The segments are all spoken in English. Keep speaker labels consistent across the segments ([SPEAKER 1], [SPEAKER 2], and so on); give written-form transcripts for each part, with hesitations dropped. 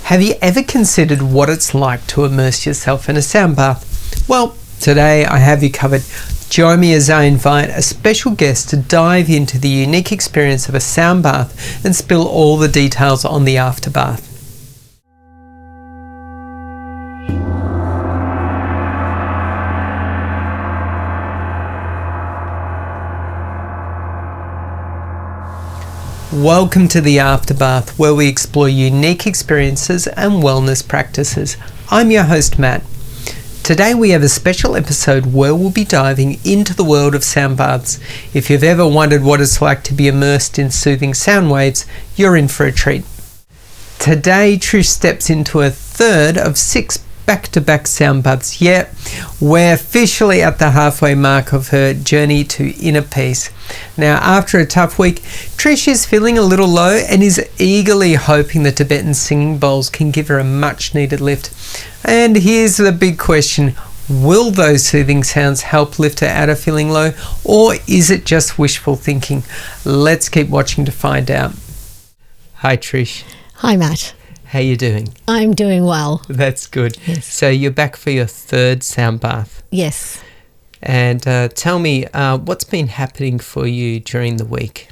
[SPEAKER 1] Have you ever considered what it's like to immerse yourself in a sound bath? Well, today I have you covered. Join me as I invite a special guest to dive into the unique experience of a sound bath and spill all the details on the afterbath. Welcome to the Afterbath, where we explore unique experiences and wellness practices. I'm your host, Matt. Today we have a special episode where we'll be diving into the world of sound baths. If you've ever wondered what it's like to be immersed in soothing sound waves, you're in for a treat. Today, Trish steps into a third of 6 back-to-back sound baths. Yeah, we're officially at the halfway mark of her journey to inner peace. Now, after a tough week, Trish is feeling a little low and is eagerly hoping the Tibetan singing bowls can give her a much-needed lift. And here's the big question. Will those soothing sounds help lift her out of feeling low, or is it just wishful thinking? Let's keep watching to find out. Hi, Trish.
[SPEAKER 2] Hi, Matt.
[SPEAKER 1] How you doing?
[SPEAKER 2] I'm doing well.
[SPEAKER 1] That's good.
[SPEAKER 2] Yes.
[SPEAKER 1] So you're back for your third sound bath.
[SPEAKER 2] Yes.
[SPEAKER 1] And tell me, what's been happening for you during the week?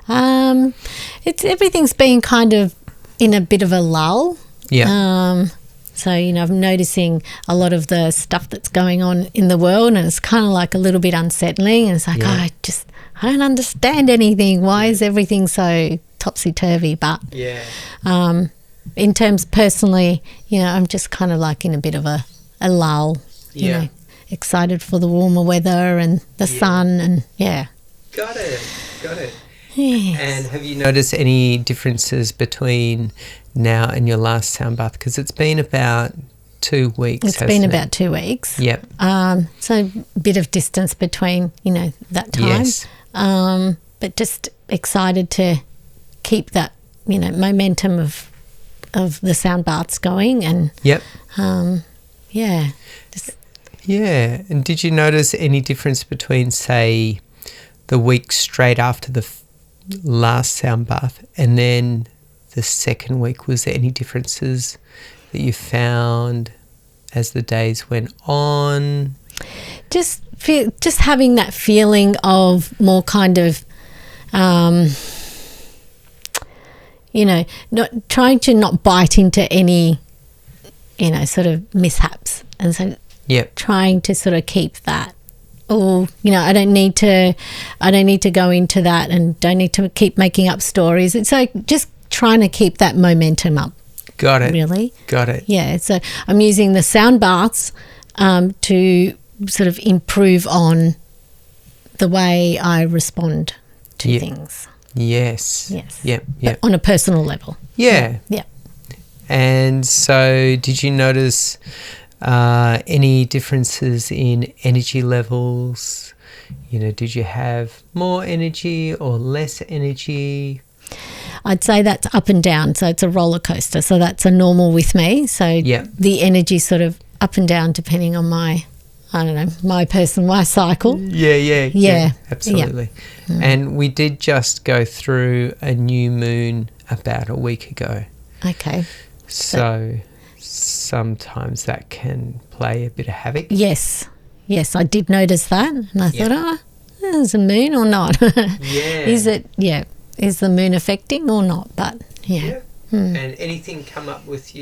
[SPEAKER 2] Everything's been kind of in a bit of a lull.
[SPEAKER 1] Yeah.
[SPEAKER 2] So, I'm noticing a lot of the stuff that's going on in the world, and it's kind of like a little bit unsettling. And it's like, I don't understand anything. Why is everything so topsy-turvy? But in terms personally, I'm just kind of like in a bit of a lull. Excited for the warmer weather and the sun, and
[SPEAKER 1] Got it.
[SPEAKER 2] Yes.
[SPEAKER 1] And have you noticed any differences between now and your last sound bath? Because it's been about 2 weeks.
[SPEAKER 2] It's been about 2 weeks.
[SPEAKER 1] Yep.
[SPEAKER 2] So a bit of distance between, that time.
[SPEAKER 1] Yes.
[SPEAKER 2] But just excited to keep that, momentum of the sound baths going, and
[SPEAKER 1] Yep.
[SPEAKER 2] just
[SPEAKER 1] Yeah. And did you notice any difference between, say, the week straight after the last sound bath and then the second week? Was there any differences that you found as the days went on?
[SPEAKER 2] just having that feeling of more kind of not trying to not bite into any sort of mishaps, and so trying to sort of keep that. I don't need to go into that, and don't need to keep making up stories. It's like just trying to keep that momentum up.
[SPEAKER 1] Got it.
[SPEAKER 2] Really?
[SPEAKER 1] Got it.
[SPEAKER 2] Yeah. So I'm using the sound baths to sort of improve on the way I respond to things.
[SPEAKER 1] Yes. Yep.
[SPEAKER 2] But on a personal level.
[SPEAKER 1] Yeah.
[SPEAKER 2] Yeah.
[SPEAKER 1] And so did you notice any differences in energy levels? Did you have more energy or less energy?
[SPEAKER 2] I'd say that's up and down. So it's a roller coaster. So that's a normal with me. So the energy sort of up and down depending on my cycle.
[SPEAKER 1] Yeah. Absolutely. Yeah. And we did just go through a new moon about a week ago.
[SPEAKER 2] Okay.
[SPEAKER 1] So sometimes that can play a bit of havoc.
[SPEAKER 2] Yes, I did notice that, and I thought, there's a moon or not? Is the moon affecting or not? But
[SPEAKER 1] And anything come up for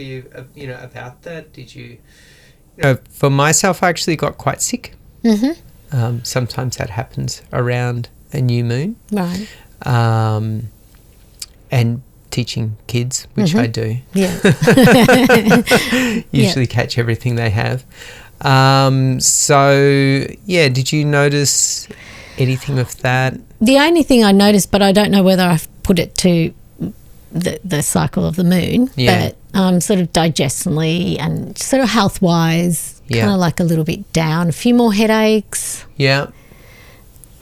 [SPEAKER 1] you, about that? Did you, for myself, I actually got quite sick. Mm-hmm. Sometimes that happens around a new moon.
[SPEAKER 2] Right.
[SPEAKER 1] And teaching kids, which I do.
[SPEAKER 2] Yeah.
[SPEAKER 1] Usually catch everything they have. Did you notice anything of that?
[SPEAKER 2] The only thing I noticed, but I don't know whether I've put it to the cycle of the moon, but sort of digestionally and sort of health-wise, kind of like a little bit down, a few more headaches.
[SPEAKER 1] Yeah.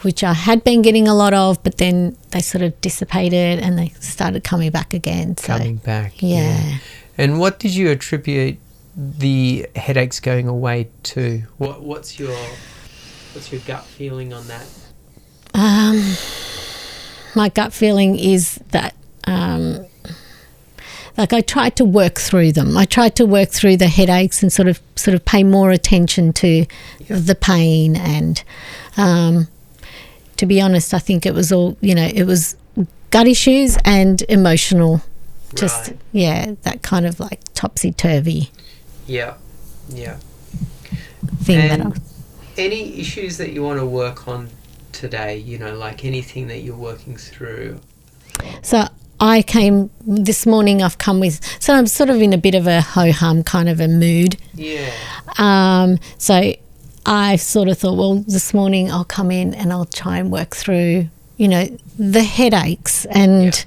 [SPEAKER 2] Which I had been getting a lot of, but then they sort of dissipated and they started coming back again.
[SPEAKER 1] Coming back.
[SPEAKER 2] Yeah.
[SPEAKER 1] And what did you attribute the headaches going away to? What's your gut feeling on that?
[SPEAKER 2] My gut feeling is that like I tried to work through them. I tried to work through the headaches and sort of pay more attention to the pain. And to be honest, I think it was all, it was gut issues and emotional. Just, that kind of like topsy-turvy thing.
[SPEAKER 1] And any issues that you want to work on today, like anything that you're working through?
[SPEAKER 2] So I came this morning, so I'm sort of in a bit of a ho-hum kind of a mood.
[SPEAKER 1] Yeah.
[SPEAKER 2] So I sort of thought, well, this morning I'll come in and I'll try and work through, the headaches and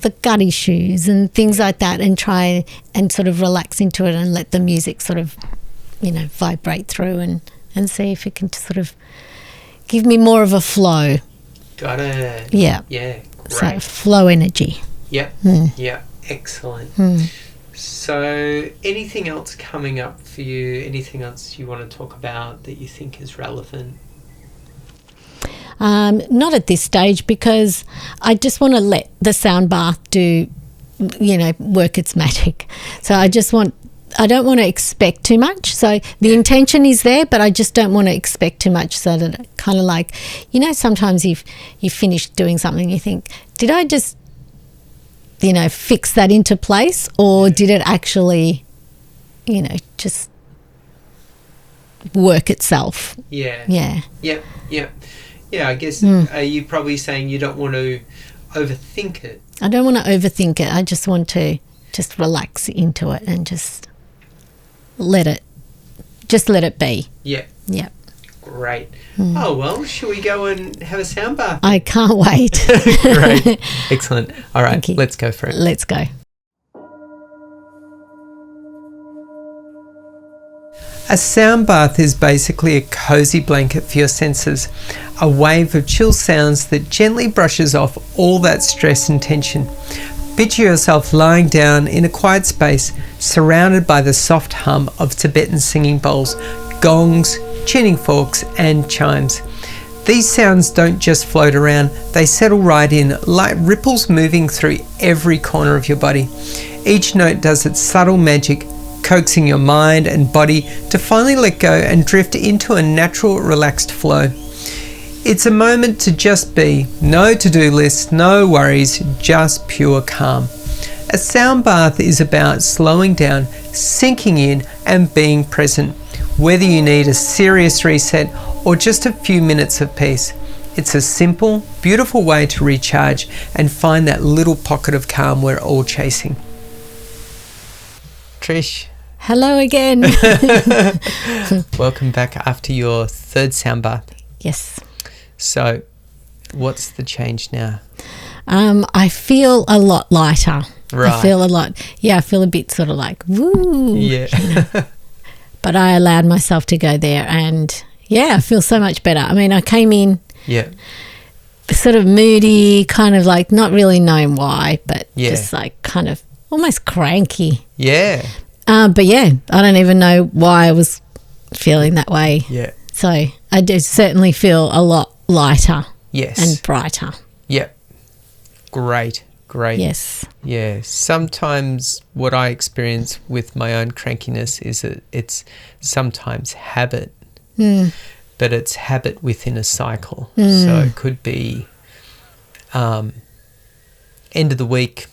[SPEAKER 2] the gut issues and things like that, and try and sort of relax into it and let the music sort of, vibrate through and see if it can sort of give me more of a flow.
[SPEAKER 1] Got it.
[SPEAKER 2] Yeah.
[SPEAKER 1] Yeah. Great.
[SPEAKER 2] So flow energy.
[SPEAKER 1] Yep. Yeah. Excellent. So anything else coming up for you? Anything else you want to talk about that you think is relevant?
[SPEAKER 2] Not at this stage, because I just want to let the sound bath do, work its magic. So I don't want to expect too much. So the intention is there, but I just don't want to expect too much, so that it kind of like, sometimes you finish doing something, you think, did I just, fix that into place, or did it actually, just work itself?
[SPEAKER 1] Yeah.
[SPEAKER 2] Yeah.
[SPEAKER 1] Yep. Yep. Yeah, I guess are you probably saying you don't want to overthink it?
[SPEAKER 2] I don't want to overthink it. I just want to just relax into it and just let it be.
[SPEAKER 1] Yeah.
[SPEAKER 2] Yeah.
[SPEAKER 1] Great. Oh, well, shall we go and have a sound bath?
[SPEAKER 2] I can't wait.
[SPEAKER 1] Great. Excellent. All right, let's go for it.
[SPEAKER 2] Let's go.
[SPEAKER 1] A sound bath is basically a cozy blanket for your senses, a wave of chill sounds that gently brushes off all that stress and tension. Picture yourself lying down in a quiet space, surrounded by the soft hum of Tibetan singing bowls, gongs, tuning forks and chimes. These sounds don't just float around, they settle right in like ripples moving through every corner of your body. Each note does its subtle magic, coaxing your mind and body to finally let go and drift into a natural, relaxed flow. It's a moment to just be. No to-do list, no worries, just pure calm. A sound bath is about slowing down, sinking in and being present, whether you need a serious reset or just a few minutes of peace. It's a simple, beautiful way to recharge and find that little pocket of calm we're all chasing. Trish.
[SPEAKER 2] Hello again.
[SPEAKER 1] Welcome back after your third sound bath.
[SPEAKER 2] Yes.
[SPEAKER 1] So, what's the change now?
[SPEAKER 2] I feel a lot lighter.
[SPEAKER 1] Right.
[SPEAKER 2] I feel a bit sort of like, woo.
[SPEAKER 1] Yeah.
[SPEAKER 2] But I allowed myself to go there, and I feel so much better. I mean, I came in sort of moody, kind of like not really knowing why, but just like kind of almost cranky.
[SPEAKER 1] Yeah.
[SPEAKER 2] But I don't even know why I was feeling that way.
[SPEAKER 1] Yeah.
[SPEAKER 2] So I do certainly feel a lot lighter.
[SPEAKER 1] Yes.
[SPEAKER 2] And brighter.
[SPEAKER 1] Yep. Great.
[SPEAKER 2] Yes.
[SPEAKER 1] Yeah. Sometimes what I experience with my own crankiness is that it's sometimes habit, but it's habit within a cycle. So it could be end of the week,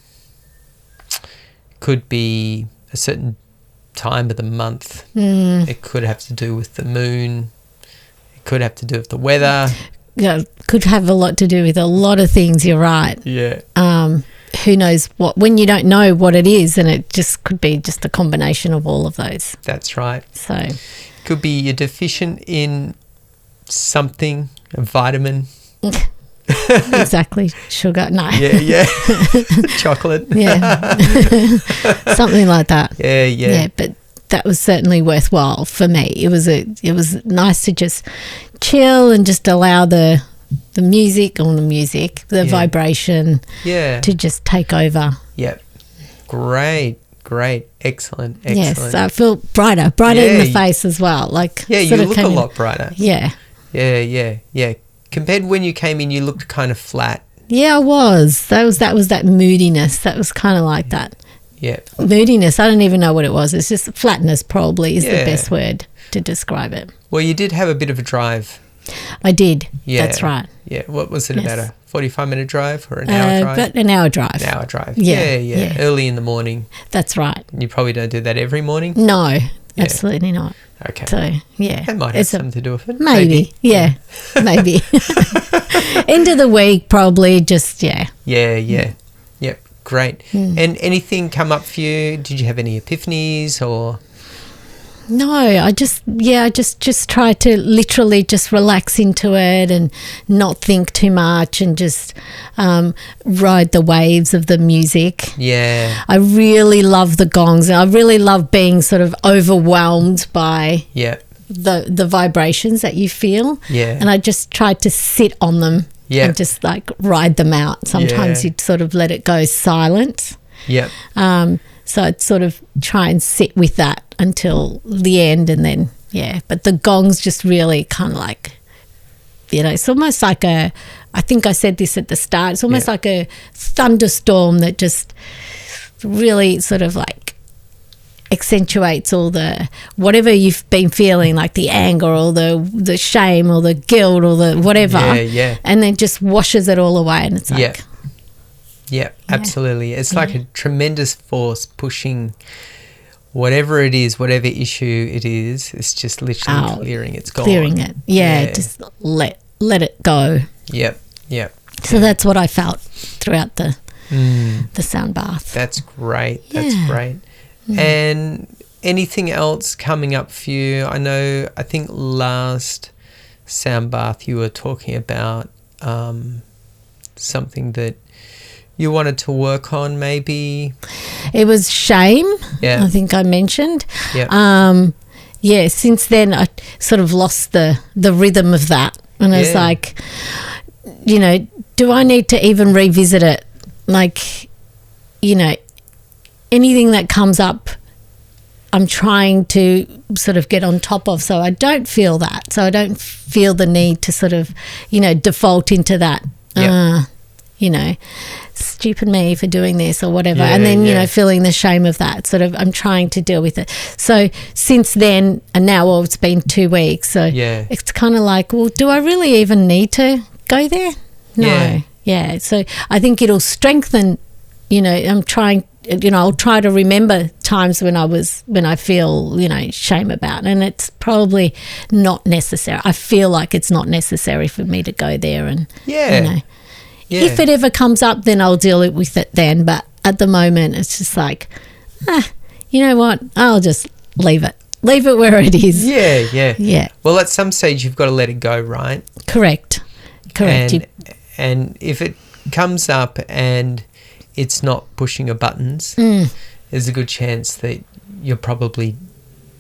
[SPEAKER 1] could be a certain time of the month. It could have to do with the moon. It could have to do with the weather.
[SPEAKER 2] Yeah, could have a lot to do with a lot of things. You're right.
[SPEAKER 1] Yeah.
[SPEAKER 2] Who knows what, when you don't know what it is, and it just could be just a combination of all of those.
[SPEAKER 1] That's right.
[SPEAKER 2] So
[SPEAKER 1] could be you're deficient in something, a vitamin.
[SPEAKER 2] Exactly. Sugar. No.
[SPEAKER 1] Yeah. Chocolate.
[SPEAKER 2] Yeah. Something like that.
[SPEAKER 1] Yeah.
[SPEAKER 2] But that was certainly worthwhile for me. It was nice to just chill and just allow the vibration to just take over.
[SPEAKER 1] Yep. Great. Excellent.
[SPEAKER 2] Yes, I feel brighter in the face as well. Like
[SPEAKER 1] you look a lot brighter.
[SPEAKER 2] Yeah.
[SPEAKER 1] Compared to when you came in, you looked kind of flat.
[SPEAKER 2] Yeah, I was. That was that moodiness. That was kind of like that
[SPEAKER 1] Yeah.
[SPEAKER 2] Moodiness, I don't even know what it was. It's just flatness probably is the best word to describe it.
[SPEAKER 1] Well, you did have a bit of a drive.
[SPEAKER 2] I did.
[SPEAKER 1] Yeah.
[SPEAKER 2] That's right.
[SPEAKER 1] Yeah. What was it, about a 45-minute drive or an hour drive?
[SPEAKER 2] But an hour drive.
[SPEAKER 1] An hour drive.
[SPEAKER 2] Yeah.
[SPEAKER 1] Early in the morning.
[SPEAKER 2] That's right.
[SPEAKER 1] You probably don't do that every morning?
[SPEAKER 2] No, absolutely not.
[SPEAKER 1] Okay.
[SPEAKER 2] So, yeah.
[SPEAKER 1] That might have something to do with it.
[SPEAKER 2] Maybe. Yeah. Maybe. End of the week, probably just,
[SPEAKER 1] Yeah. Yep. Great. And anything come up for you? Did you have any epiphanies or?
[SPEAKER 2] No, I just try to literally just relax into it and not think too much and just ride the waves of the music.
[SPEAKER 1] Yeah.
[SPEAKER 2] I really love the gongs. I really love being sort of overwhelmed by the vibrations that you feel.
[SPEAKER 1] Yeah.
[SPEAKER 2] And I just try to sit on them and just like ride them out. Sometimes you sort of let it go silent.
[SPEAKER 1] Yep.
[SPEAKER 2] So I'd sort of try and sit with that until the end, and then, but the gongs just really kind of like, it's almost like I think I said this at the start, it's almost like a thunderstorm that just really sort of like accentuates all the, whatever you've been feeling, like the anger or the shame or the guilt or the whatever, and then just washes it all away, and it's like...
[SPEAKER 1] Yeah, absolutely. It's like a tremendous force pushing whatever it is, whatever issue it is, it's just literally clearing. It's gone.
[SPEAKER 2] Clearing it. Just let it go.
[SPEAKER 1] Yep.
[SPEAKER 2] So that's what I felt throughout the sound bath.
[SPEAKER 1] That's great. That's great. And anything else coming up for you? I think last sound bath you were talking about something that you wanted to work on, maybe?
[SPEAKER 2] It was shame, I think I mentioned. Since then I sort of lost the rhythm of that. And I was like, do I need to even revisit it? Like, anything that comes up, I'm trying to sort of get on top of, so I don't feel that. So I don't feel the need to sort of, default into that. Stupid me for doing this or whatever, and then feeling the shame of that. Sort of, I'm trying to deal with it. So since then, and now it's been 2 weeks, so it's kind of like, well, do I really even need to go there? No. So I think it'll strengthen. I'm trying. I'll try to remember times when I feel shame about, and it's probably not necessary. I feel like it's not necessary for me to go there, and if it ever comes up, then I'll deal with it then. But at the moment, it's just like, you know what? I'll just leave it where it is.
[SPEAKER 1] Yeah. Well, at some stage, you've got to let it go, right?
[SPEAKER 2] Correct.
[SPEAKER 1] And if it comes up and it's not pushing your buttons, there's a good chance that you're probably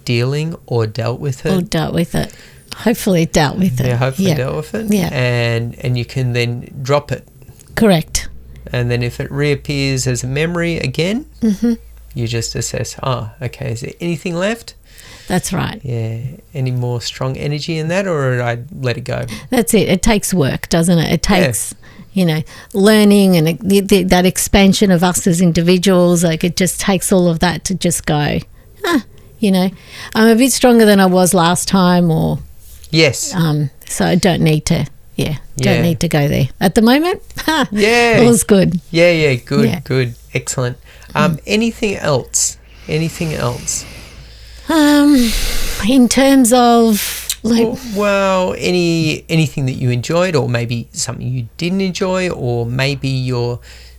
[SPEAKER 1] dealing or dealt with it.
[SPEAKER 2] Hopefully dealt with it.
[SPEAKER 1] Yeah, hopefully dealt with it.
[SPEAKER 2] Yeah.
[SPEAKER 1] And you can then drop it.
[SPEAKER 2] Correct.
[SPEAKER 1] And then if it reappears as a memory again, you just assess, okay, is there anything left?
[SPEAKER 2] That's right.
[SPEAKER 1] Yeah. Any more strong energy in that, or I let it go?
[SPEAKER 2] That's it. It takes work, doesn't it? It takes... learning and that expansion of us as individuals, like it just takes all of that to just go, I'm a bit stronger than I was last time, or so I don't need to need to go there at the moment. All's good.
[SPEAKER 1] Good, excellent. Anything else
[SPEAKER 2] in terms of
[SPEAKER 1] anything that you enjoyed, or maybe something you didn't enjoy, or maybe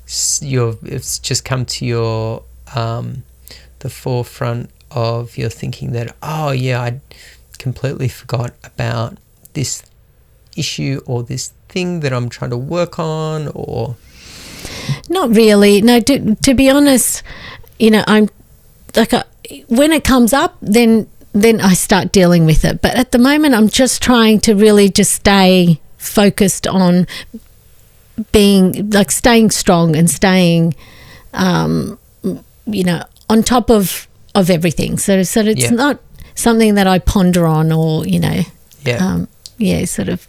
[SPEAKER 1] it's just come to your the forefront of your thinking that I completely forgot about this issue or this thing that I'm trying to work on, or
[SPEAKER 2] not really. No, to be honest, I'm like when it comes up, then I start dealing with it. But at the moment, I'm just trying to really just stay focused on staying strong and staying, on top of everything. So it's not something that I ponder on or, sort of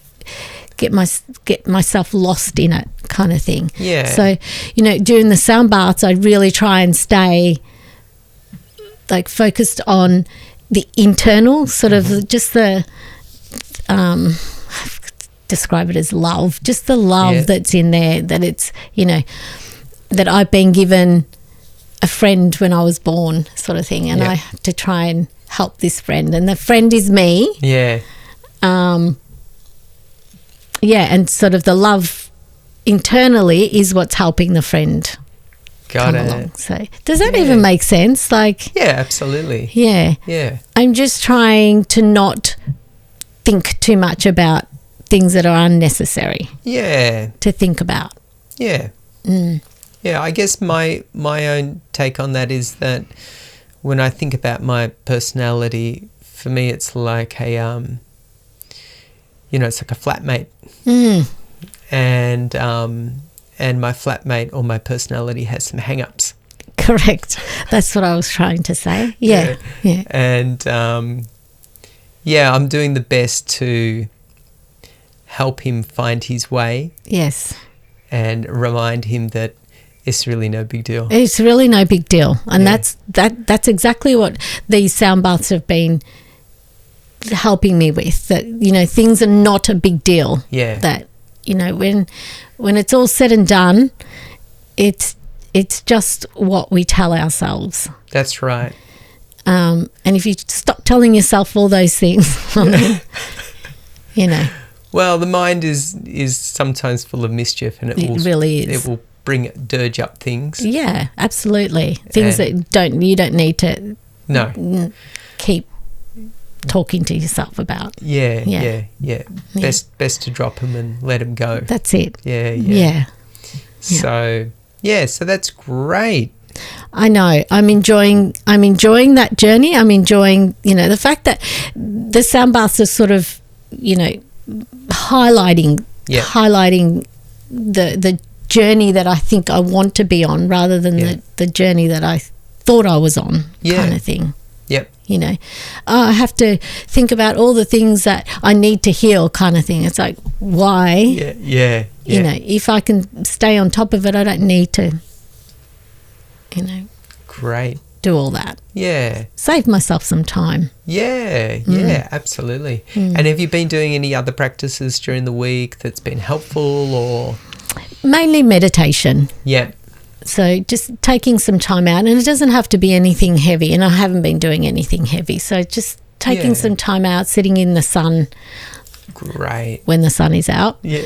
[SPEAKER 2] get myself lost in it kind of thing.
[SPEAKER 1] Yeah.
[SPEAKER 2] So, during the sound baths, I really try and stay like focused on the internal sort of just the describe it as love, just the love that's in there, that it's, that I've been given a friend when I was born sort of thing, and I have to try and help this friend, and the friend is me.
[SPEAKER 1] Yeah.
[SPEAKER 2] And sort of the love internally is what's helping the friend come along. So does that even make sense? Like,
[SPEAKER 1] yeah, absolutely.
[SPEAKER 2] Yeah.
[SPEAKER 1] Yeah.
[SPEAKER 2] I'm just trying to not think too much about things that are unnecessary.
[SPEAKER 1] Yeah.
[SPEAKER 2] To think about.
[SPEAKER 1] Yeah. Yeah, I guess my own take on that is that when I think about my personality, for me it's like a it's like a flatmate. And my flatmate or my personality has some hang-ups.
[SPEAKER 2] Correct. That's what I was trying to say. Yeah.
[SPEAKER 1] And I'm doing the best to help him find his way.
[SPEAKER 2] Yes.
[SPEAKER 1] And remind him that it's really no big deal.
[SPEAKER 2] It's really no big deal. And that's exactly what these sound baths have been helping me with, that, things are not a big deal.
[SPEAKER 1] Yeah.
[SPEAKER 2] That, when it's all said and done, it's just what we tell ourselves.
[SPEAKER 1] That's right.
[SPEAKER 2] And if you stop telling yourself all those things,
[SPEAKER 1] Well, the mind is sometimes full of mischief, and it
[SPEAKER 2] really is.
[SPEAKER 1] It will dirge up things.
[SPEAKER 2] Yeah, absolutely. Things that you don't need to keep talking to yourself about.
[SPEAKER 1] Yeah. Best to drop them and let them go.
[SPEAKER 2] That's it.
[SPEAKER 1] Yeah. So that's great.
[SPEAKER 2] I know. I'm enjoying that journey. I'm enjoying, the fact that the sound baths are sort of, highlighting the journey that I think I want to be on, rather than the journey that I thought I was on, kind of thing.
[SPEAKER 1] Yep.
[SPEAKER 2] I have to think about all the things that I need to heal, kind of thing. It's like, why?
[SPEAKER 1] Yeah.
[SPEAKER 2] If I can stay on top of it, I don't need to,
[SPEAKER 1] Great.
[SPEAKER 2] do all that.
[SPEAKER 1] Yeah.
[SPEAKER 2] Save myself some time.
[SPEAKER 1] Yeah, absolutely. And have you been doing any other practices during the week that's been helpful, or?
[SPEAKER 2] Mainly meditation.
[SPEAKER 1] Yeah.
[SPEAKER 2] So just taking some time out, and it doesn't have to be anything heavy, and I haven't been doing anything heavy. So just taking some time out, sitting in the sun.
[SPEAKER 1] Great.
[SPEAKER 2] When the sun is out.
[SPEAKER 1] Yeah.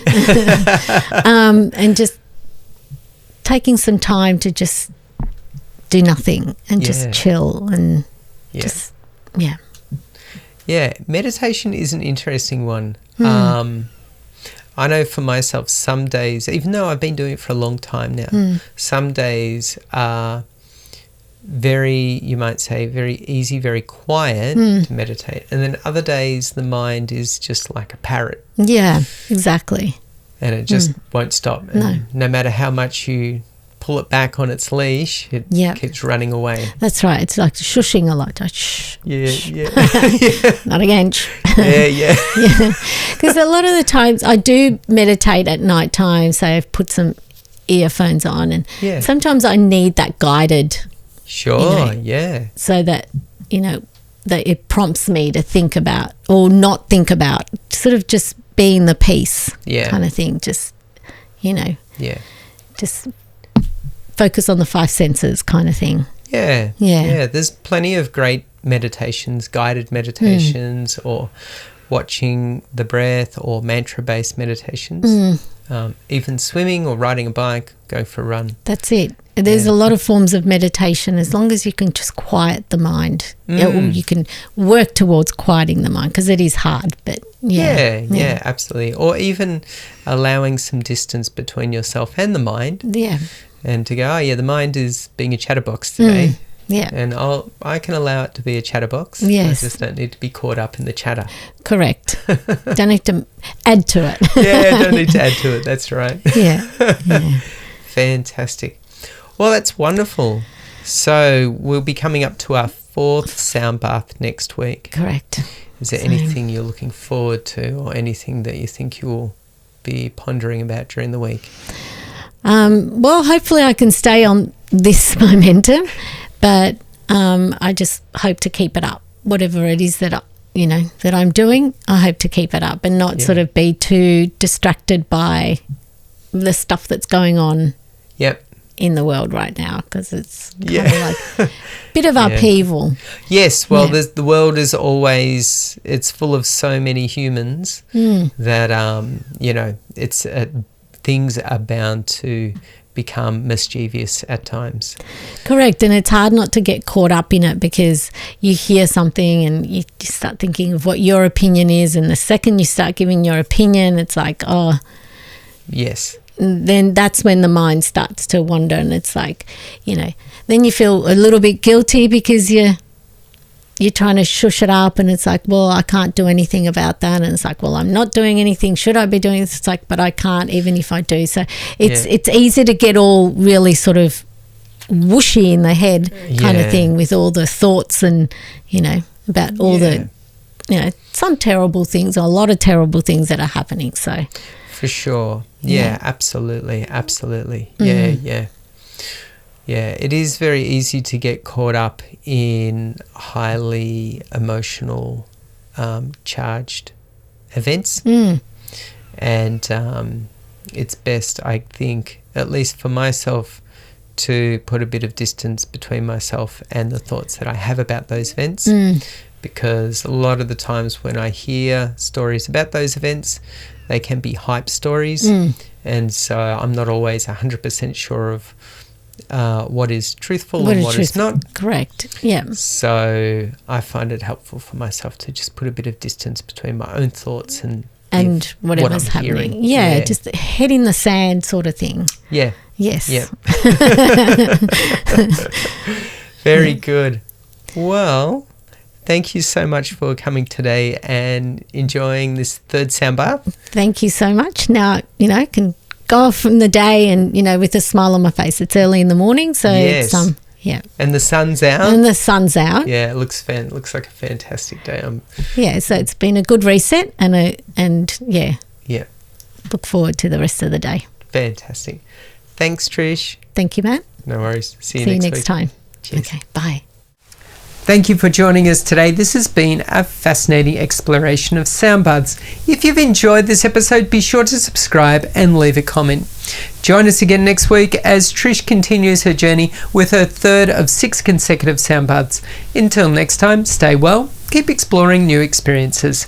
[SPEAKER 2] And just taking some time to just do nothing and just chill and just,
[SPEAKER 1] Yeah, meditation is an interesting one. I know for myself, some days, even though I've been doing it for a long time now, some days are very, you might say, very easy, very quiet to meditate. And then other days the mind is just like a parrot.
[SPEAKER 2] Yeah, exactly.
[SPEAKER 1] And it just won't stop. And no matter how much you pull it back on its leash, it keeps running away.
[SPEAKER 2] That's right. It's like shushing a lot. Like, shh.
[SPEAKER 1] Yeah.
[SPEAKER 2] Not again.
[SPEAKER 1] Yeah.
[SPEAKER 2] Because a lot of the times I do meditate at night time, so I've put some earphones on, and sometimes I need that guided.
[SPEAKER 1] Sure,
[SPEAKER 2] so that, that it prompts me to think about, or not think about, sort of just being the peace kind of thing. Just, just focus on the five senses kind of thing.
[SPEAKER 1] Yeah. There's plenty of great meditations, guided meditations, or watching the breath, or mantra-based meditations. Even swimming or riding a bike, going for a run.
[SPEAKER 2] That's it. There's a lot of forms of meditation, as long as you can just quiet the mind. Or you can work towards quieting the mind, because it is hard. But
[SPEAKER 1] yeah, absolutely. Or even allowing some distance between yourself and the mind.
[SPEAKER 2] Yeah.
[SPEAKER 1] And to go, the mind is being a chatterbox today.
[SPEAKER 2] Yeah.
[SPEAKER 1] And I can allow it to be a chatterbox.
[SPEAKER 2] Yes.
[SPEAKER 1] I just don't need to be caught up in the chatter.
[SPEAKER 2] Correct. Don't need to add to it.
[SPEAKER 1] Don't need to add to it. That's right.
[SPEAKER 2] Yeah.
[SPEAKER 1] Fantastic. Well, that's wonderful. So we'll be coming up to our 4th sound bath next week.
[SPEAKER 2] Correct.
[SPEAKER 1] Is there anything you're looking forward to, or anything that you think you'll be pondering about during the week?
[SPEAKER 2] Well, hopefully I can stay on this momentum, but I just hope to keep it up. Whatever it is that that I'm doing, I hope to keep it up and not sort of be too distracted by the stuff that's going on.
[SPEAKER 1] Yep.
[SPEAKER 2] In the world right now, because it's kind of like a bit of upheaval.
[SPEAKER 1] Yes, well, the world is always, it's full of so many humans that, it's things are bound to become mischievous at times.
[SPEAKER 2] Correct, and it's hard not to get caught up in it because you hear something and you start thinking of what your opinion is, and the second you start giving your opinion, it's like, oh.
[SPEAKER 1] Yes.
[SPEAKER 2] Then that's when the mind starts to wander, and it's like, then you feel a little bit guilty because you're trying to shush it up, and it's like, well, I can't do anything about that, and it's like, well, I'm not doing anything. Should I be doing this? It's like, but I can't even if I do. So it's easy to get all really sort of whooshy in the head kind of thing with all the thoughts and, about all the, some terrible things, or a lot of terrible things that are happening. So.
[SPEAKER 1] For sure. Yeah, absolutely. Yeah. It is very easy to get caught up in highly emotional, charged events. And it's best, I think, at least for myself, to put a bit of distance between myself and the thoughts that I have about those events. Because a lot of the times when I hear stories about those events, they can be hype stories, and so I'm not always 100% sure of what is truthful and what is not. Correct,
[SPEAKER 2] yeah.
[SPEAKER 1] So I find it helpful for myself to just put a bit of distance between my own thoughts and
[SPEAKER 2] whatever's happening. Yeah, just head in the sand sort of thing.
[SPEAKER 1] Yeah.
[SPEAKER 2] Yes.
[SPEAKER 1] Yeah. Very good. Well, thank you so much for coming today and enjoying this third sound bath.
[SPEAKER 2] Thank you so much. Now, I can go off from the day and, with a smile on my face. It's early in the morning, so it's
[SPEAKER 1] And the sun's out. Yeah, it looks like a fantastic day.
[SPEAKER 2] So it's been a good reset and look forward to the rest of the day.
[SPEAKER 1] Fantastic. Thanks, Trish.
[SPEAKER 2] Thank you, Matt.
[SPEAKER 1] No worries. See you
[SPEAKER 2] next
[SPEAKER 1] week.
[SPEAKER 2] time.
[SPEAKER 1] Cheers.
[SPEAKER 2] Okay, bye.
[SPEAKER 1] Thank you for joining us today. This has been a fascinating exploration of sound baths. If you've enjoyed this episode, be sure to subscribe and leave a comment. Join us again next week as Trish continues her journey with her third of 6 consecutive sound baths. Until next time, stay well, keep exploring new experiences.